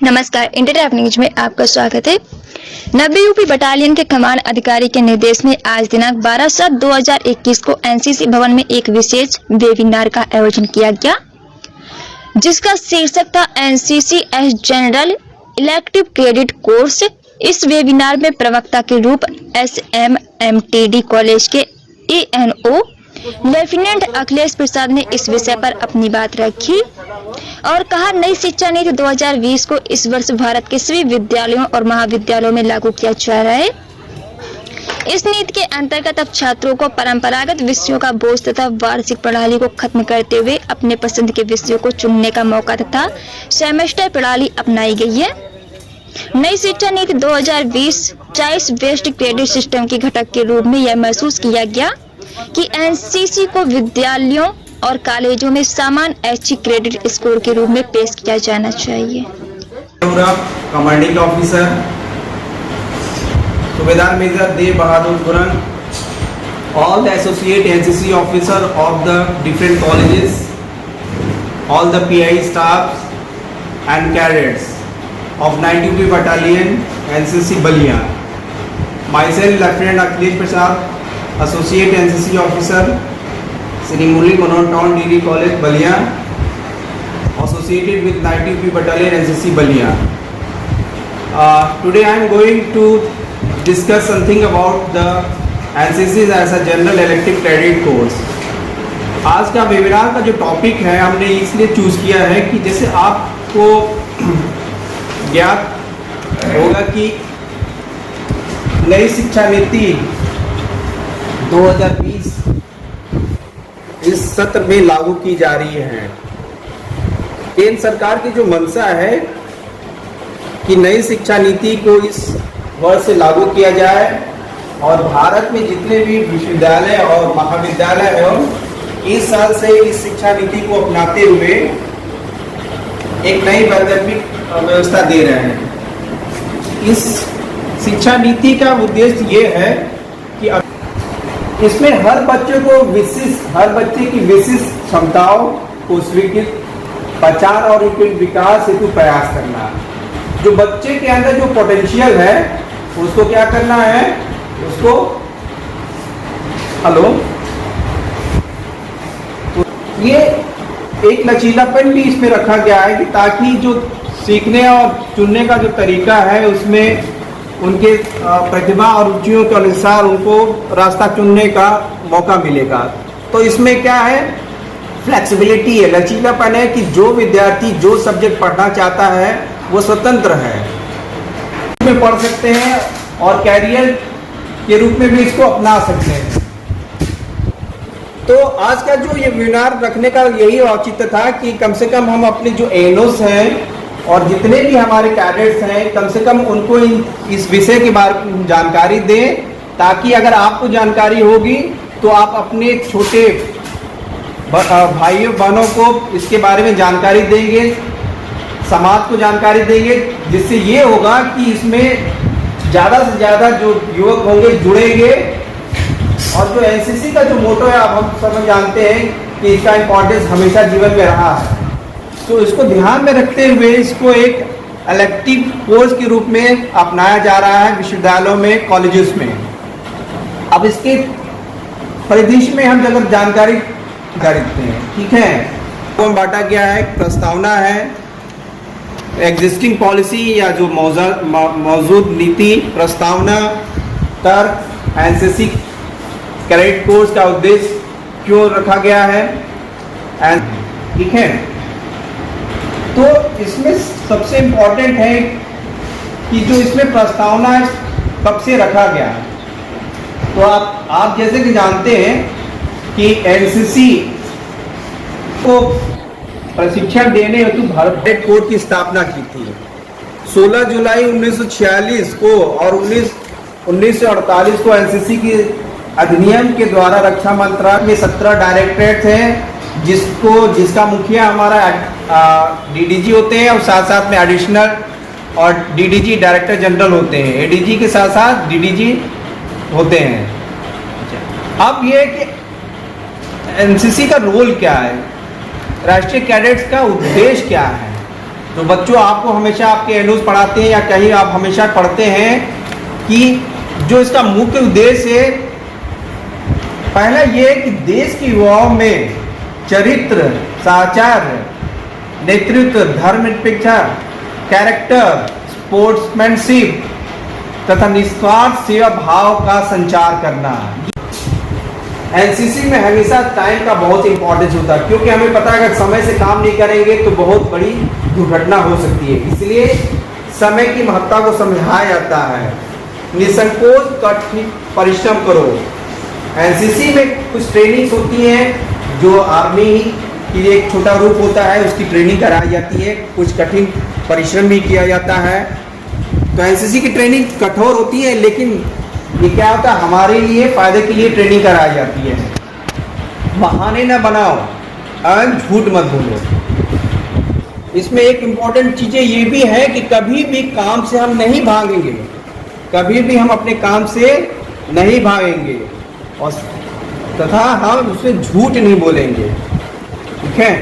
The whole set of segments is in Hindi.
नमस्कार, इंटर न्यूज में आपका स्वागत है। 90 यूपी बटालियन के कमान अधिकारी के निर्देश में आज दिनांक 12/7/2021 को एनसीसी भवन में एक विशेष वेबिनार का आयोजन किया गया, जिसका शीर्षक था NCC S general elective credit course. इस वेबिनार में प्रवक्ता के रूप SMMTD कॉलेज के ANO लेफ्टिनेंट अखिलेश प्रसाद ने इस विषय पर अपनी बात रखी और कहा, नई शिक्षा नीति 2020 को इस वर्ष भारत के सभी विद्यालयों और महाविद्यालयों में लागू किया जा रहा है। इस नीति के अंतर्गत अब छात्रों को परंपरागत विषयों का बोझ तथा वार्षिक प्रणाली को खत्म करते हुए अपने पसंद के विषयों को चुनने का मौका तथा सेमेस्टर प्रणाली अपनाई गई है। नई शिक्षा नीति 2020 चॉइस बेस्ड क्रेडिट सिस्टम के घटक के रूप में यह महसूस किया गया कि एनसीसी को विद्यालयों और कॉलेजों में समान ऐच्छिक क्रेडिट स्कोर के रूप में पेश किया जाना चाहिए। Commanding officer Subedar major Dev Bahadur Gurung, all the associate NCC officer of the different colleges, all the PI staffs and cadets of 90th Battalion NCC Balia. Myself Lieutenant Akhilesh Prasad, Associate NCC Officer, Sri Murli Manohar Town Degree College Balia, associated with 90th Battalion NCC Balia. Today I am going to discuss something about the NCC as a general elective credit course. आज का वेबिनार का जो टॉपिक है हमने इसलिए चूज किया है कि जैसे आपको ज्ञात होगा कि नई शिक्षा नीति 2020 इस सत्र में लागू की जा रही है। केंद्र सरकार की जो मंशा है कि नई शिक्षा नीति को इस वर्ष से लागू किया जाए और भारत में जितने भी विश्वविद्यालय और महाविद्यालय हैं इस साल से इस शिक्षा नीति को अपनाते हुए एक नई वैकल्पिक व्यवस्था दे रहे हैं। इस शिक्षा नीति का उद्देश्य ये है कि इसमें हर बच्चे की विशिष्ट क्षमताओं को स्वीकृत पहचान और उनके विकास हेतु प्रयास करना। जो बच्चे के अंदर जो पोटेंशियल है उसको क्या करना है, उसको ये एक लचीलापन भी इसमें रखा गया है कि ताकि जो सीखने और चुनने का जो तरीका है उसमें उनके प्रतिभा और रुचियों के अनुसार उनको रास्ता चुनने का मौका मिलेगा। तो इसमें क्या है, फ्लेक्सिबिलिटी है, लचीलापन है कि जो विद्यार्थी जो सब्जेक्ट पढ़ना चाहता है वो स्वतंत्र है, इसमें पढ़ सकते हैं और कैरियर के रूप में भी इसको अपना सकते हैं। तो आज का जो ये वेबिनार रखने का यही औचित्य था कि कम से कम हम अपने जो एनोस हैं और जितने भी हमारे कैडेट्स हैं कम से कम उनको इस विषय के बारे में जानकारी दें, ताकि अगर आपको जानकारी होगी तो आप अपने छोटे भाइयों बहनों को इसके बारे में जानकारी देंगे, समाज को जानकारी देंगे, जिससे ये होगा कि इसमें ज़्यादा से ज़्यादा जो युवक होंगे जुड़ेंगे। और जो एनसीसी का जो मोटो है अब हम सब जानते हैं कि इसका इम्पोर्टेंस हमेशा जीवन में रहा है, तो इसको ध्यान में रखते हुए इसको एक इलेक्टिव कोर्स के रूप में अपनाया जा रहा है विश्वविद्यालयों में, कॉलेजेस में। अब इसके परिदृश्य में हम अगर जानकारी देखते हैं, ठीक है, तो बांटा गया है, प्रस्तावना है, एग्जिस्टिंग पॉलिसी या जो मौजूद नीति, प्रस्तावना, तर्क, एनसीसी क्रेडिट कोर्स का उद्देश्य क्यों रखा गया है, ठीक है। तो इसमें सबसे इम्पोर्टेंट है कि जो इसमें प्रस्तावना कब से रखा गया। तो आप जैसे कि जानते हैं कि एनसीसी को प्रशिक्षण देने हेतु भारत क्रेडिट कोड की स्थापना की थी 16 जुलाई 1946 को, और 1948 को एनसीसी की अधिनियम के द्वारा रक्षा मंत्रालय में 17 डायरेक्टरेट हैं, जिसका मुखिया हमारा डीडीजी होते हैं और साथ साथ में एडिशनल और डीडीजी डायरेक्टर जनरल होते हैं, एडीजी के साथ साथ डीडीजी होते हैं। अब ये कि एनसीसी का रोल क्या है, राष्ट्रीय कैडेट्स का उद्देश्य क्या है, तो बच्चों, आपको हमेशा आपके एनोस पढ़ाते हैं या कहीं आप हमेशा पढ़ते हैं कि जो इसका मुख्य उद्देश्य है, पहला ये है कि देश के युवाओं में चरित्र, सदाचार, नेतृत्व, धर्मनिरपेक्षता, कैरेक्टर, स्पोर्ट्समैनशिप तथा निस्वार्थ सेवा भाव का संचार करना। एनसीसी में हमेशा टाइम का बहुत इंपॉर्टेंस होता है, क्योंकि हमें पता है अगर समय से काम नहीं करेंगे तो बहुत बड़ी दुर्घटना हो सकती है। इसलिए समय की महत्ता को समझाया जाता है। निसंकोच कठिन परिश्रम करो। एनसीसी में कुछ ट्रेनिंग्स होती हैं जो आर्मी की एक छोटा रूप होता है, उसकी ट्रेनिंग कराई जाती है। कुछ कठिन परिश्रम भी किया जाता है। तो एनसीसी की ट्रेनिंग कठोर होती है, लेकिन ये क्या होता है, हमारे लिए फायदे के लिए ट्रेनिंग कराई जाती है। बहाने ना बनाओ और झूठ मत बोलो। इसमें एक इम्पॉर्टेंट चीजें ये भी है कि कभी भी काम से हम नहीं भागेंगे, कभी भी हम अपने काम से नहीं भागेंगे और तथा हम उसमें झूठ नहीं बोलेंगे। ठीक है,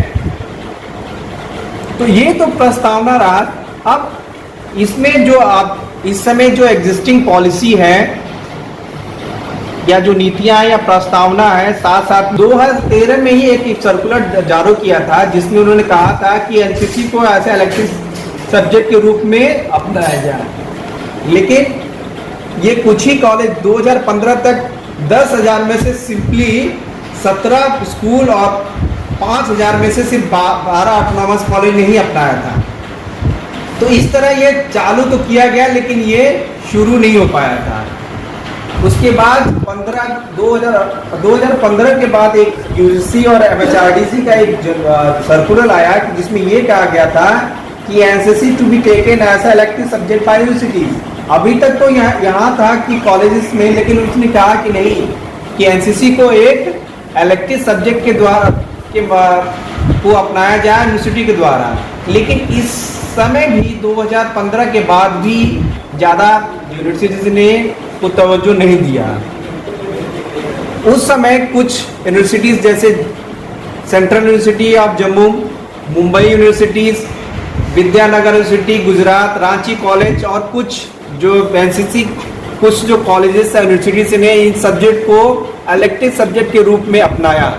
तो ये तो प्रस्तावना रहा। अब इसमें जो आप इस समय जो एग्जिस्टिंग पॉलिसी है या जो नीतियां या प्रस्तावना है, साथ साथ 2013 में ही एक सर्कुलर जारी किया था जिसमें उन्होंने कहा था कि एनसीसी को ऐसे इलेक्टिव सब्जेक्ट के रूप में अपनाया जाए। लेकिन ये कुछ ही कॉलेज 2015 तक 10,000 में से सिंपली 17 स्कूल और 5,000 में से सिर्फ 12 ऑटोनॉमस कॉलेज ने ही अपनाया था। तो इस तरह ये चालू तो किया गया, लेकिन ये शुरू नहीं हो पाया था। उसके बाद 2015 के बाद एक यूजीसी और एमएचआरडीसी का एक सर्कुलर आया जिसमें ये कहा गया था कि NCC to be taken as elective subject by universities. अभी तक तो यहाँ था कि कॉलेजेस में, लेकिन उसने कहा कि नहीं, कि एनसीसी को एक इलेक्टिव सब्जेक्ट के द्वारा को अपनाया जाए यूनिवर्सिटी के द्वारा। लेकिन इस समय भी 2015 के बाद भी ज़्यादा यूनिवर्सिटीज ने को तवज्जो नहीं दिया। उस समय कुछ यूनिवर्सिटीज जैसे central university of Jammu, Mumbai universities, Vidyanagar university Gujarat, Ranchi college और कुछ जो एनसीसी कुछ जो कॉलेजेस यूनिवर्सिटीज ने इन सब्जेक्ट को इलेक्टिव सब्जेक्ट के रूप में अपनाया।